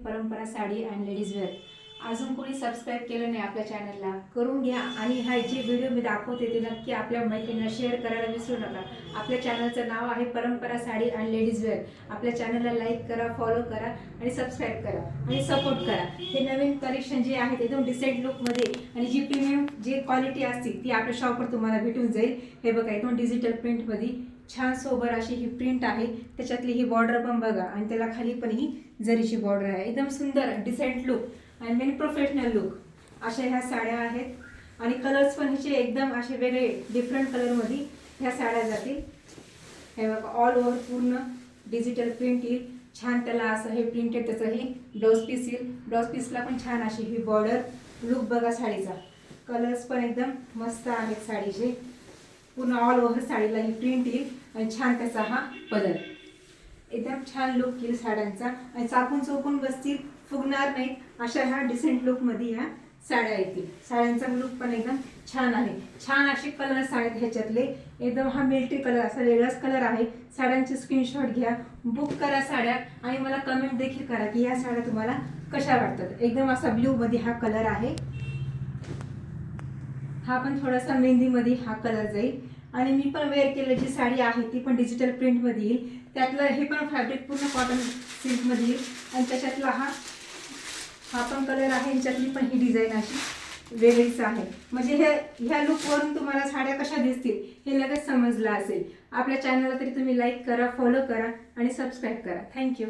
परंपरा sari and ladies wear. अजून कोणी सबस्क्राईब केलं नाही आपल्या चॅनलला, करून घ्या आणि हा जे व्हिडिओ मी दाखवते ते नक्की आपल्या मैत्रिणींना शेअर करायला विसरू नका। आपल्या चॅनलचं नाव आहे परंपरा साडी अँड लेडीज वेअर। आपल्या चॅनलला लाईक करा, फॉलो करा आणि सबस्क्राईब करा आणि सपोर्ट करा। हे नवीन कलेक्शन जे आहे ते एकदम डिसेंट लुकमध्ये आणि जी प्रीमियम जी क्वालिटी असते ती आपल्या शॉपवर तुम्हाला भेटून जाईल। हे बघा, एकदम डिजिटल प्रिंटमध्ये छान सोबर अशी ही प्रिंट आहे। त्याच्यातली ही बॉर्डर पण बघा आणि त्याला खाली पण ही जरीची बॉर्डर आहे। एकदम सुंदर डिसेंट लुक आणि मेन प्रोफेशनल लुक अशा ह्या साड्या आहेत आणि कलर्स पण ह्याचे एकदम असे वेगळे डिफरंट कलरमध्ये ह्या साड्या जातील। हे बघा, ऑल ओव्हर पूर्ण डिजिटल प्रिंट येईल। छान त्याला असं हे प्रिंटेड त्याचं हे ब्लाउज पीस येईल। ब्लाउज पीसला पण छान अशी ही बॉर्डर लुक बघा साडीचा। कलर्स पण एकदम मस्त आहेत साडीचे। पूर्ण ऑल ओव्हर साडीला ही प्रिंट येईल आणि छान त्याचा हा पदर एकदम छान लुक येईल साड्यांचा आणि चापून चौकून बसतील, फुगणार नाहीत अशा ह्या डिसेंट लुकमध्ये ह्या साड्या येतील। साड्यांचा लुक पण एकदम छान आहे। छान असे कलर्स आहेत ह्याच्यातले, एकदम हा मिल्ट्री कलर असा वेगळाच कलर आहे। साड्यांचे स्क्रीनशॉट घ्या, बुक करा साड्या आणि मला कमेंट देखील करा की ह्या साड्या तुम्हाला कशा वाटतात। एकदम असा ब्ल्यू मध्ये हा कलर आहे, हा पण थोडासा मेहंदीमध्ये हा कलर जाईल आणि मी पण वेअर केलेली जी साडी आहे ती पण डिजिटल प्रिंटमध्ये येईल। त्यातलं हे पण फॅब्रिक पूर्ण कॉटन सिल्कमध्ये येईल आणि त्याच्यातला हा पण कलर आहे। ह्याच्यातली पण ही डिझाईन अशी वेगळीच आहे। म्हणजे ह्या लुकवरून तुम्हाला साड्या कशा दिसतील हे लगेच समजलं असेल। आपल्या चॅनलला तरी तुम्ही लाईक करा, फॉलो करा आणि सबस्क्राईब करा। थँक्यू।